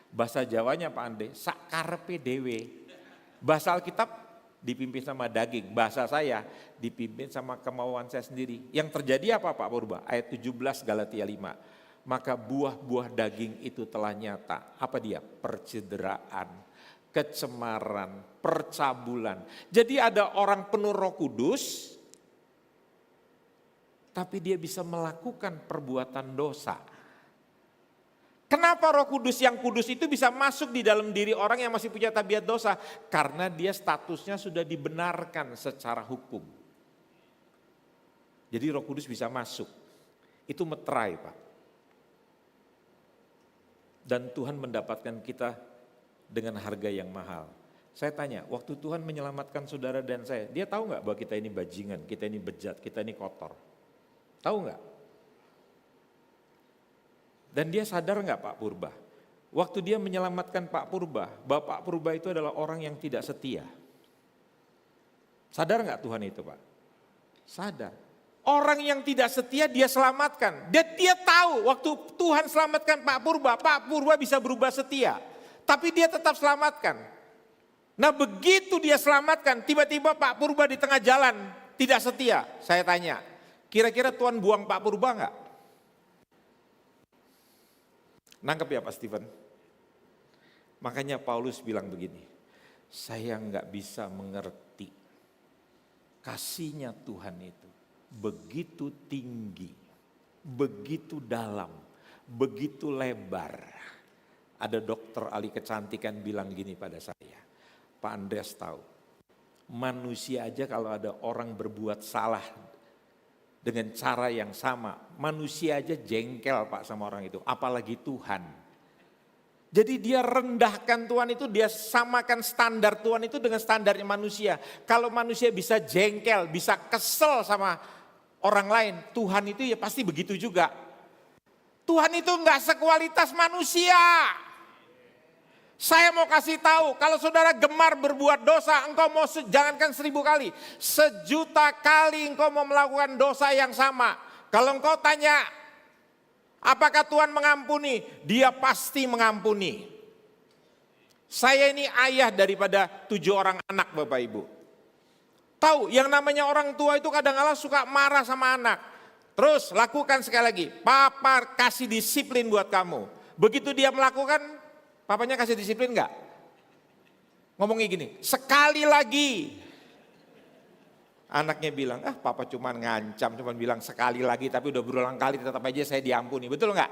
Bahasa Jawanya Pak Ande, sakarepe dewe. Bahasa Alkitab, dipimpin sama daging, bahasa saya dipimpin sama kemauan saya sendiri. Yang terjadi apa Pak Purba? Ayat 17 Galatia 5. Maka buah-buah daging itu telah nyata. Apa dia? Percederaan, kecemaran, percabulan. Jadi ada orang penuh Roh Kudus, tapi dia bisa melakukan perbuatan dosa. Kenapa Roh Kudus yang kudus itu bisa masuk di dalam diri orang yang masih punya tabiat dosa? Karena dia statusnya sudah dibenarkan secara hukum. Jadi Roh Kudus bisa masuk. Itu meterai Pak. Dan Tuhan mendapatkan kita dengan harga yang mahal. Saya tanya, waktu Tuhan menyelamatkan saudara dan saya, dia tahu nggak bahwa kita ini bajingan, kita ini bejat, kita ini kotor? Tahu nggak? Dan dia sadar nggak Pak Purba? Waktu dia menyelamatkan Pak Purba, bahwa Pak Purba itu adalah orang yang tidak setia. Sadar nggak Tuhan itu Pak? Sadar. Orang yang tidak setia dia selamatkan. Dia tahu waktu Tuhan selamatkan Pak Purba bisa berubah setia. Tapi dia tetap selamatkan. Nah begitu dia selamatkan, tiba-tiba Pak Purba di tengah jalan tidak setia. Saya tanya, kira-kira Tuhan buang Pak Purba nggak? Nangkep ya Pak Stephen? Makanya Paulus bilang begini, saya nggak bisa mengerti kasihnya Tuhan itu begitu tinggi, begitu dalam, begitu lebar. Ada dokter ahli kecantikan bilang gini pada saya, Pak Andreas tahu, manusia aja kalau ada orang berbuat salah dengan cara yang sama, manusia aja jengkel Pak sama orang itu, apalagi Tuhan. Jadi dia rendahkan Tuhan itu, dia samakan standar Tuhan itu dengan standarnya manusia. Kalau manusia bisa jengkel, bisa kesel sama orang lain, Tuhan itu ya pasti begitu juga. Tuhan itu enggak sekualitas manusia. Saya mau kasih tahu, kalau saudara gemar berbuat dosa, engkau mau jangankan 1000 kali, 1.000.000 kali engkau mau melakukan dosa yang sama. Kalau engkau tanya, apakah Tuhan mengampuni? Dia pasti mengampuni. Saya ini ayah daripada 7 orang anak Bapak Ibu. Tahu yang namanya orang tua itu kadang-kadang suka marah sama anak. Terus lakukan sekali lagi, Papa kasih disiplin buat kamu. Begitu dia melakukan, papanya kasih disiplin enggak? Ngomongnya gini, sekali lagi. Anaknya bilang, papa cuma ngancam, cuma bilang sekali lagi, tapi udah berulang kali tetap aja saya diampuni. Betul enggak?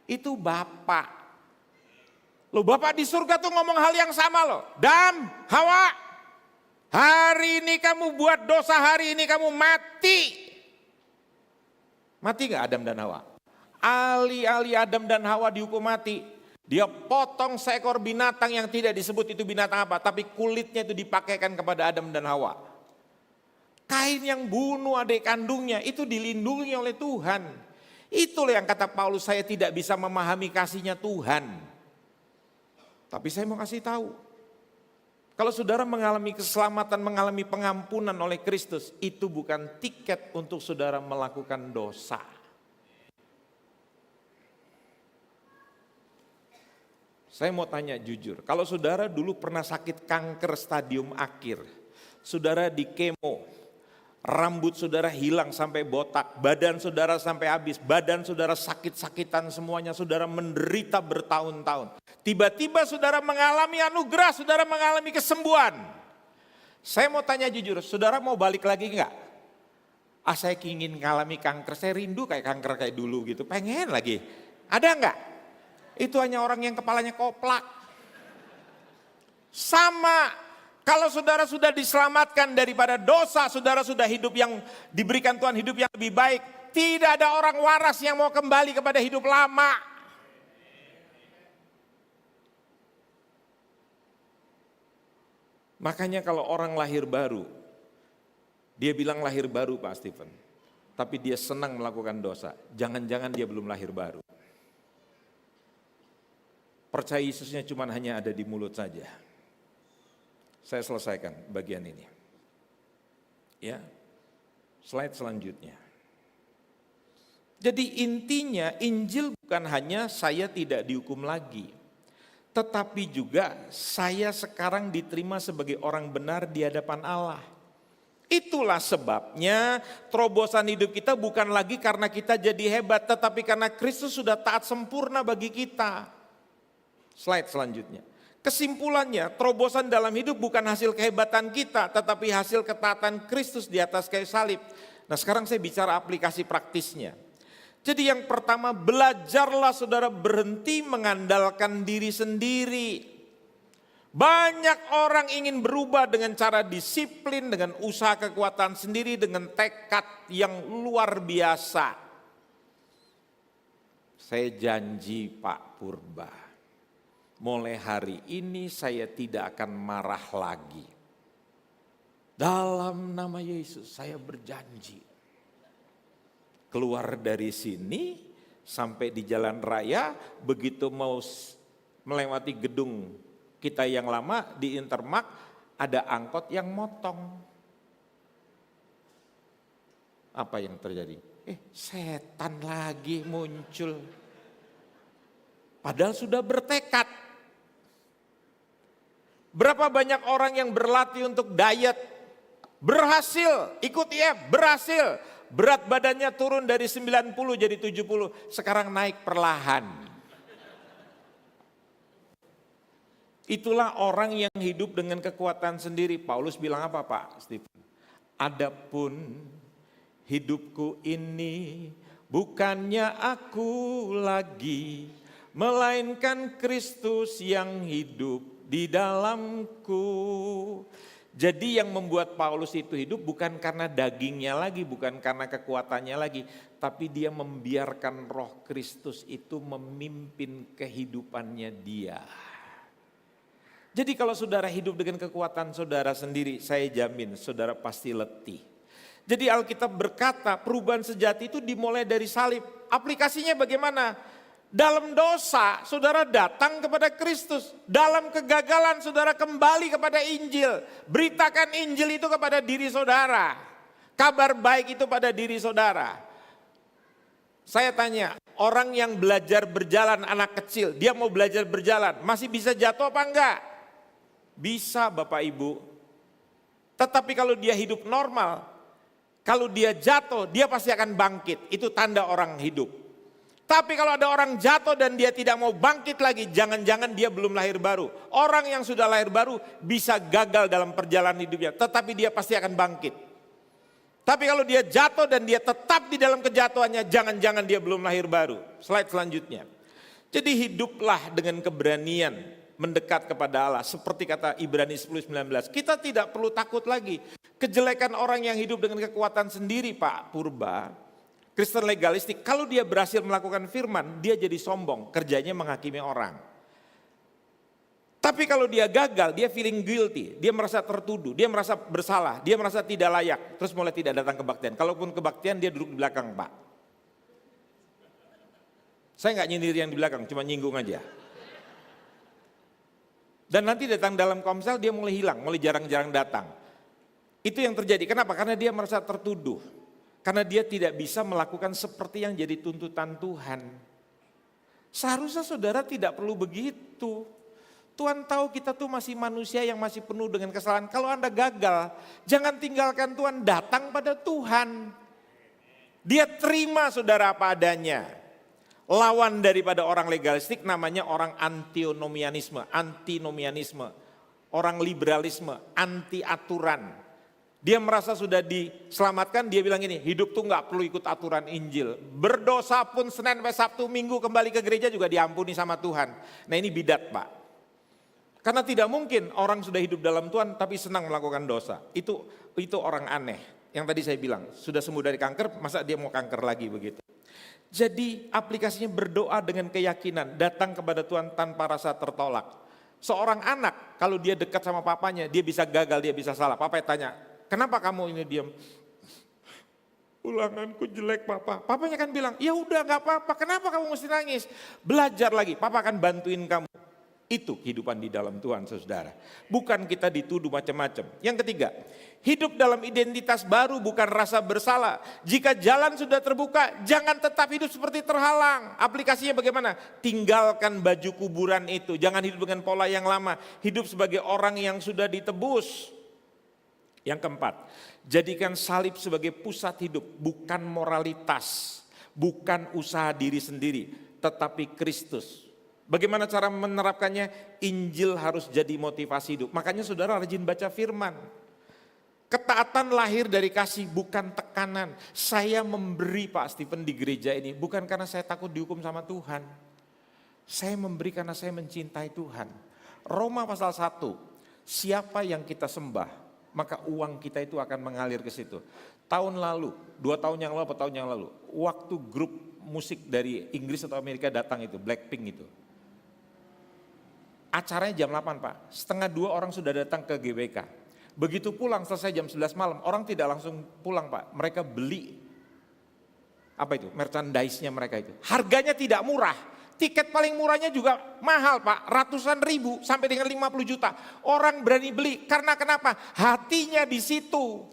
Itu bapak. Loh bapak di surga tuh ngomong hal yang sama loh. Adam, Hawa, hari ini kamu buat dosa, hari ini kamu mati. Mati enggak Adam dan Hawa? Alih-alih Adam dan Hawa dihukum mati, dia potong seekor binatang yang tidak disebut itu binatang apa, tapi kulitnya itu dipakaikan kepada Adam dan Hawa. Kain yang bunuh adik kandungnya itu dilindungi oleh Tuhan. Itulah yang kata Paulus, saya tidak bisa memahami kasihnya Tuhan. Tapi saya mau kasih tahu, kalau saudara mengalami keselamatan, mengalami pengampunan oleh Kristus, itu bukan tiket untuk saudara melakukan dosa. Saya mau tanya jujur, kalau saudara dulu pernah sakit kanker stadium akhir, saudara di kemo, rambut saudara hilang sampai botak, badan saudara sampai habis, badan saudara sakit-sakitan semuanya, saudara menderita bertahun-tahun. Tiba-tiba saudara mengalami anugerah, saudara mengalami kesembuhan. Saya mau tanya jujur, saudara mau balik lagi enggak? Saya ingin mengalami kanker, saya rindu kayak kanker kayak dulu gitu, pengen lagi. Ada enggak? Itu hanya orang yang kepalanya koplak. Sama, kalau saudara sudah diselamatkan daripada dosa, saudara sudah hidup yang diberikan Tuhan, hidup yang lebih baik. Tidak ada orang waras yang mau kembali kepada hidup lama. Makanya kalau orang lahir baru, dia bilang lahir baru Pak Stephen, tapi dia senang melakukan dosa, jangan-jangan dia belum lahir baru. Percaya Yesusnya cuma hanya ada di mulut saja. Saya selesaikan bagian ini. Ya, slide selanjutnya. Jadi intinya Injil bukan hanya saya tidak dihukum lagi, tetapi juga saya sekarang diterima sebagai orang benar di hadapan Allah. Itulah sebabnya terobosan hidup kita bukan lagi karena kita jadi hebat, tetapi karena Kristus sudah taat sempurna bagi kita. Slide selanjutnya. Kesimpulannya, terobosan dalam hidup bukan hasil kehebatan kita, tetapi hasil ketaatan Kristus di atas kayu salib. Nah, sekarang saya bicara aplikasi praktisnya. Jadi yang pertama, belajarlah saudara berhenti mengandalkan diri sendiri. Banyak orang ingin berubah dengan cara disiplin, dengan usaha kekuatan sendiri, dengan tekad yang luar biasa. Saya janji Pak Purba, mulai hari ini saya tidak akan marah lagi. Dalam nama Yesus saya berjanji. Keluar dari sini sampai di jalan raya, begitu mau melewati gedung kita yang lama di Intermark, ada angkot yang motong. Apa yang terjadi? Setan lagi muncul. Padahal sudah bertekad. Berapa banyak orang yang berlatih untuk diet, berhasil, ikut IF, berhasil. Berat badannya turun dari 90 jadi 70, sekarang naik perlahan. Itulah orang yang hidup dengan kekuatan sendiri. Paulus bilang apa Pak Stephen? Adapun hidupku ini bukannya aku lagi, melainkan Kristus yang hidup di dalamku. Jadi yang membuat Paulus itu hidup bukan karena dagingnya lagi, bukan karena kekuatannya lagi, tapi dia membiarkan Roh Kristus itu memimpin kehidupannya dia. Jadi kalau saudara hidup dengan kekuatan saudara sendiri, saya jamin saudara pasti letih. Jadi Alkitab berkata perubahan sejati itu dimulai dari salib. Aplikasinya bagaimana? Dalam dosa, saudara datang kepada Kristus. Dalam kegagalan, saudara kembali kepada Injil. Beritakan Injil itu kepada diri saudara. Kabar baik itu pada diri saudara. Saya tanya, orang yang belajar berjalan, anak kecil, dia mau belajar berjalan, masih bisa jatuh apa enggak? Bisa Bapak Ibu. Tetapi kalau dia hidup normal, kalau dia jatuh, dia pasti akan bangkit. Itu tanda orang hidup. Tapi kalau ada orang jatuh dan dia tidak mau bangkit lagi, jangan-jangan dia belum lahir baru. Orang yang sudah lahir baru bisa gagal dalam perjalanan hidupnya, tetapi dia pasti akan bangkit. Tapi kalau dia jatuh dan dia tetap di dalam kejatuhannya, jangan-jangan dia belum lahir baru. Slide selanjutnya. Jadi hiduplah dengan keberanian mendekat kepada Allah. Seperti kata Ibrani 10:19, kita tidak perlu takut lagi. Kejelekan orang yang hidup dengan kekuatan sendiri Pak Purba, Kristen legalistik, kalau dia berhasil melakukan firman, dia jadi sombong, kerjanya menghakimi orang. Tapi kalau dia gagal, dia feeling guilty, dia merasa tertuduh, dia merasa bersalah, dia merasa tidak layak, terus mulai tidak datang kebaktian. Kalaupun kebaktian, dia duduk di belakang, Pak. Saya nggak nyindir yang di belakang, cuma nyinggung aja. Dan nanti datang dalam komsel, dia mulai hilang, mulai jarang-jarang datang. Itu yang terjadi, kenapa? Karena dia merasa tertuduh. Karena dia tidak bisa melakukan seperti yang jadi tuntutan Tuhan. Seharusnya saudara tidak perlu begitu. Tuhan tahu kita tuh masih manusia yang masih penuh dengan kesalahan. Kalau Anda gagal, jangan tinggalkan Tuhan, datang pada Tuhan. Dia terima saudara apa adanya. Lawan daripada orang legalistik namanya orang antinomianisme, orang liberalisme, anti aturan. Dia merasa sudah diselamatkan, dia bilang ini, hidup tuh gak perlu ikut aturan Injil. Berdosa pun Senin sampai Sabtu Minggu kembali ke gereja juga diampuni sama Tuhan. Nah ini bidat, Pak. Karena tidak mungkin orang sudah hidup dalam Tuhan tapi senang melakukan dosa. Itu orang aneh. Yang tadi saya bilang, sudah sembuh dari kanker, masa dia mau kanker lagi begitu. Jadi aplikasinya berdoa dengan keyakinan, datang kepada Tuhan tanpa rasa tertolak. Seorang anak kalau dia dekat sama papanya, dia bisa gagal, dia bisa salah. Papa tanya, kenapa kamu ini diam? Ulanganku jelek papa. Papanya kan bilang, ya udah gak apa-apa, kenapa kamu mesti nangis? Belajar lagi, papa akan bantuin kamu. Itu kehidupan di dalam Tuhan saudara. Bukan kita dituduh macam-macam. Yang ketiga, hidup dalam identitas baru bukan rasa bersalah. Jika jalan sudah terbuka, jangan tetap hidup seperti terhalang. Aplikasinya bagaimana? Tinggalkan baju kuburan itu. Jangan hidup dengan pola yang lama. Hidup sebagai orang yang sudah ditebus. Yang keempat, jadikan salib sebagai pusat hidup, bukan moralitas, bukan usaha diri sendiri, tetapi Kristus. Bagaimana cara menerapkannya? Injil harus jadi motivasi hidup. Makanya saudara rajin baca firman. Ketaatan lahir dari kasih, bukan tekanan. Saya memberi Pak Stephen di gereja ini, bukan karena saya takut dihukum sama Tuhan. Saya memberi karena saya mencintai Tuhan. Roma pasal 1, siapa yang kita sembah, maka uang kita itu akan mengalir ke situ. Tahun lalu, 2 tahun yang lalu atau tahun yang lalu, waktu grup musik dari Inggris atau Amerika datang itu, Blackpink itu. Acaranya jam 8 Pak, 1:30 orang sudah datang ke GBK. Begitu pulang selesai jam 11 malam, orang tidak langsung pulang Pak. Mereka beli, apa itu, merchandise-nya mereka itu. Harganya tidak murah, tiket paling murahnya juga mahal Pak, ratusan ribu sampai dengan 50 juta. Orang berani beli, karena kenapa? Hatinya di situ.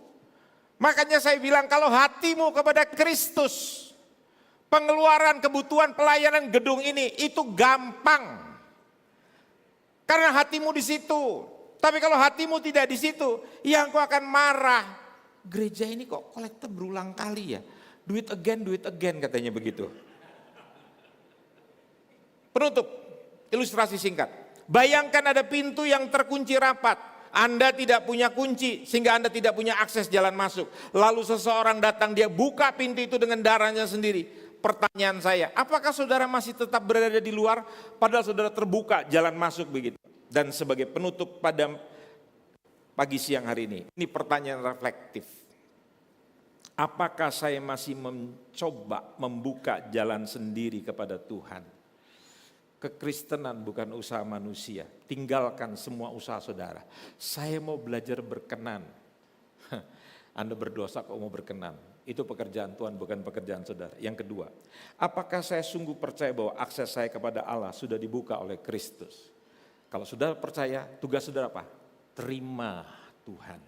Makanya saya bilang kalau hatimu kepada Kristus, pengeluaran kebutuhan pelayanan gedung ini itu gampang. Karena hatimu di situ. Tapi kalau hatimu tidak di situ, ya engkau akan marah. Gereja ini kok kolektor berulang kali ya. Do it again katanya begitu. Penutup, ilustrasi singkat. Bayangkan ada pintu yang terkunci rapat. Anda tidak punya kunci sehingga Anda tidak punya akses jalan masuk. Lalu seseorang datang, dia buka pintu itu dengan darahnya sendiri. Pertanyaan saya, apakah saudara masih tetap berada di luar padahal saudara terbuka jalan masuk begitu? Dan sebagai penutup pada pagi siang hari ini pertanyaan reflektif. Apakah saya masih mencoba membuka jalan sendiri kepada Tuhan? Kekristenan bukan usaha manusia. Tinggalkan semua usaha saudara. Saya mau belajar berkenan. Anda berdosa kok mau berkenan. Itu pekerjaan Tuhan, bukan pekerjaan saudara. Yang kedua, apakah saya sungguh percaya bahwa akses saya kepada Allah sudah dibuka oleh Kristus? Kalau saudara percaya, tugas saudara apa? Terima Tuhan.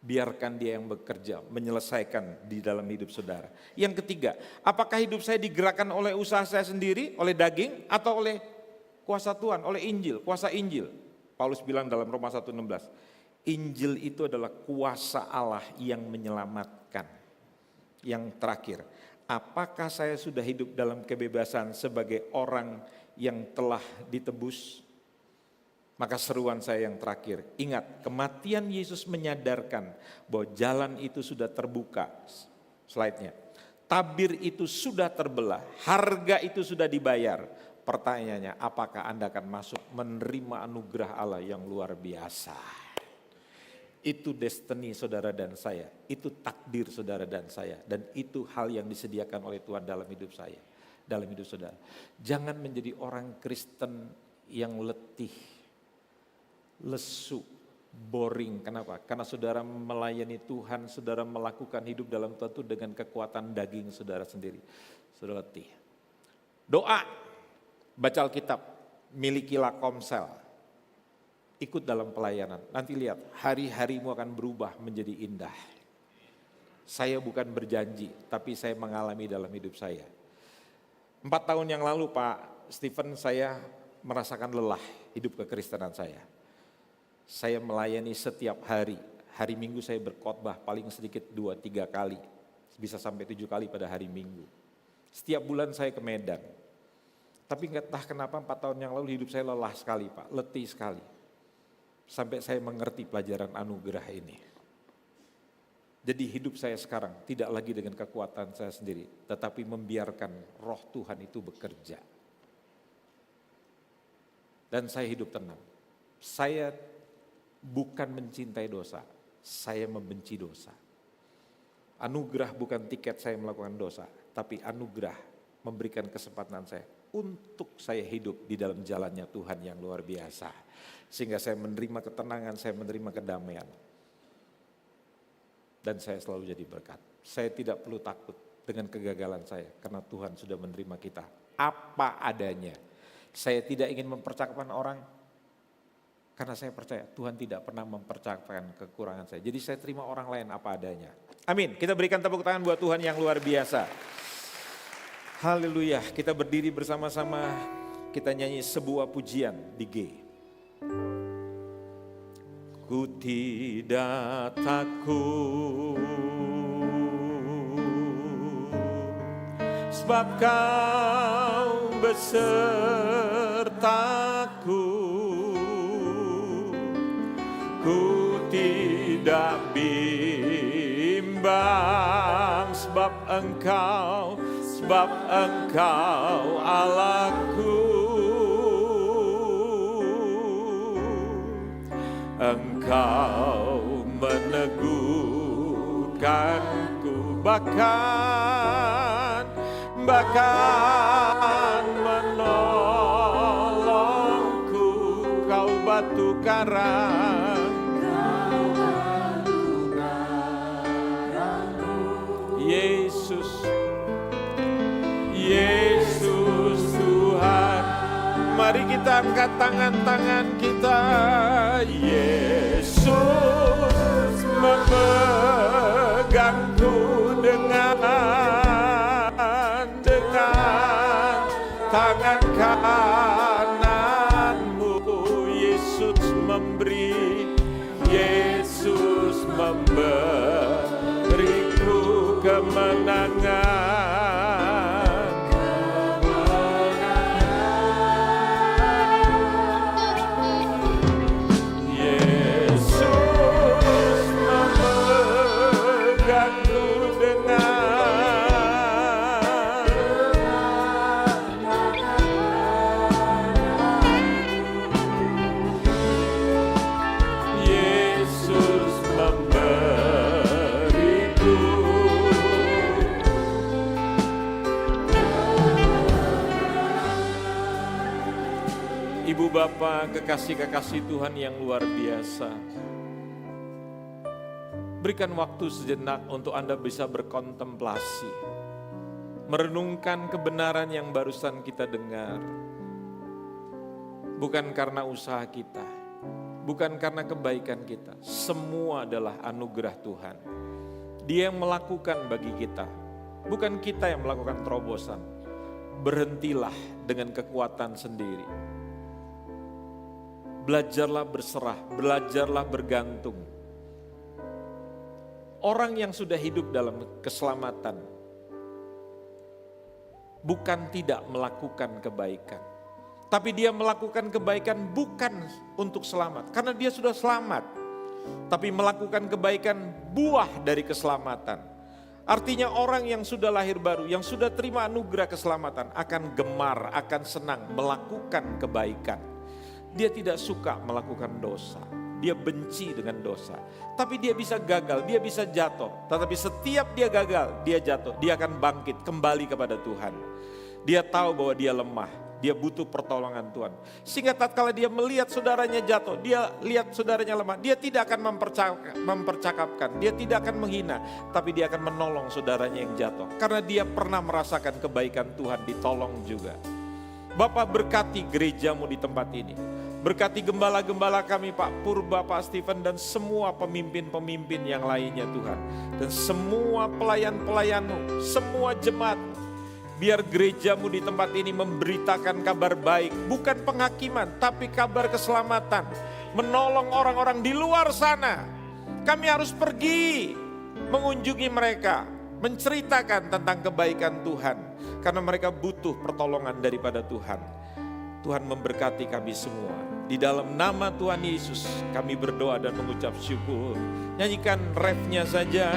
Biarkan dia yang bekerja, menyelesaikan di dalam hidup saudara. Yang ketiga, apakah hidup saya digerakkan oleh usaha saya sendiri, oleh daging, atau oleh kuasa Tuhan, oleh Injil, kuasa Injil? Paulus bilang dalam Roma 1:16, Injil itu adalah kuasa Allah yang menyelamatkan. Yang terakhir, apakah saya sudah hidup dalam kebebasan sebagai orang yang telah ditebus? Maka seruan saya yang terakhir, ingat kematian Yesus menyadarkan bahwa jalan itu sudah terbuka. Slide-nya. Tabir itu sudah terbelah, harga itu sudah dibayar. Pertanyaannya, apakah Anda akan masuk menerima anugerah Allah yang luar biasa? Itu destiny saudara dan saya, itu takdir saudara dan saya, dan itu hal yang disediakan oleh Tuhan dalam hidup saya, dalam hidup saudara. Jangan menjadi orang Kristen yang letih, lesu, boring. Kenapa? Karena saudara melayani Tuhan, saudara melakukan hidup dalam Tuhan itu dengan kekuatan daging saudara sendiri. Saudara letih. Doa, baca Alkitab, milikilah komsel. Ikut dalam pelayanan, nanti lihat hari-harimu akan berubah menjadi indah. Saya bukan berjanji, tapi saya mengalami dalam hidup saya. 4 tahun yang lalu Pak Stephen, saya merasakan lelah hidup kekristenan saya. Saya melayani setiap hari, hari Minggu saya berkhotbah paling sedikit 2-3 kali, bisa sampai 7 kali pada hari Minggu. Setiap bulan saya ke Medan, tapi nggak tahu kenapa 4 tahun yang lalu hidup saya lelah sekali Pak, letih sekali. Sampai saya mengerti pelajaran anugerah ini. Jadi hidup saya sekarang tidak lagi dengan kekuatan saya sendiri, tetapi membiarkan roh Tuhan itu bekerja. Dan saya hidup tenang. Saya bukan mencintai dosa, saya membenci dosa. Anugerah bukan tiket saya melakukan dosa, tapi anugerah memberikan kesempatan saya untuk saya hidup di dalam jalannya Tuhan yang luar biasa. Sehingga saya menerima ketenangan, saya menerima kedamaian. Dan saya selalu jadi berkat. Saya tidak perlu takut dengan kegagalan saya, karena Tuhan sudah menerima kita apa adanya. Saya tidak ingin mempercakapkan orang, karena saya percaya Tuhan tidak pernah mempercakapkan kekurangan saya. Jadi saya terima orang lain apa adanya. Amin, kita berikan tepuk tangan buat Tuhan yang luar biasa. Haleluya, kita berdiri bersama-sama, kita nyanyi sebuah pujian di G. Ku tidak takut, sebab Kau besertaku. Ku tidak bimbang, sebab Engkau Allahku. Engkau meneguhkanku, bahkan menolongku. Kau batu karang, Yesus Tuhan. Mari kita angkat tangan-tangan kita. Yesus memegangku dengan tangan kananmu. Yesus memberiku kemenangan. Ibu Bapa, kekasih-kekasih Tuhan yang luar biasa. Berikan waktu sejenak untuk Anda bisa berkontemplasi. Merenungkan kebenaran yang barusan kita dengar. Bukan karena usaha kita, bukan karena kebaikan kita. Semua adalah anugerah Tuhan. Dia yang melakukan bagi kita, bukan kita yang melakukan terobosan. Berhentilah dengan kekuatan sendiri. Belajarlah berserah, belajarlah bergantung. Orang yang sudah hidup dalam keselamatan bukan tidak melakukan kebaikan, tapi dia melakukan kebaikan bukan untuk selamat, karena dia sudah selamat, tapi melakukan kebaikan buah dari keselamatan. Artinya orang yang sudah lahir baru, yang sudah terima anugerah keselamatan akan gemar, akan senang melakukan kebaikan. Dia tidak suka melakukan dosa. dia benci dengan dosa. Tapi dia bisa gagal, dia bisa jatuh. Tetapi setiap dia gagal, dia jatuh, dia akan bangkit kembali kepada Tuhan. Dia tahu bahwa dia lemah, dia butuh pertolongan Tuhan. Sehingga tatkala dia melihat saudaranya jatuh, dia lihat saudaranya lemah, dia tidak akan mempercakapkan, dia tidak akan menghina, tapi dia akan menolong saudaranya yang jatuh. Karena dia pernah merasakan kebaikan Tuhan, ditolong juga. Bapak berkati gerejamu di tempat ini. Berkati gembala-gembala kami Pak Purba, Pak Stephen dan semua pemimpin-pemimpin yang lainnya Tuhan. Dan semua pelayan-pelayanmu, semua jemaat. Biar gerejamu di tempat ini memberitakan kabar baik, bukan penghakiman, tapi kabar keselamatan. Menolong orang-orang di luar sana. Kami harus pergi mengunjungi mereka, menceritakan tentang kebaikan Tuhan. Karena mereka butuh pertolongan daripada Tuhan. Tuhan memberkati kami semua. Di dalam nama Tuhan Yesus kami berdoa dan mengucap syukur. Nyanyikan refnya saja.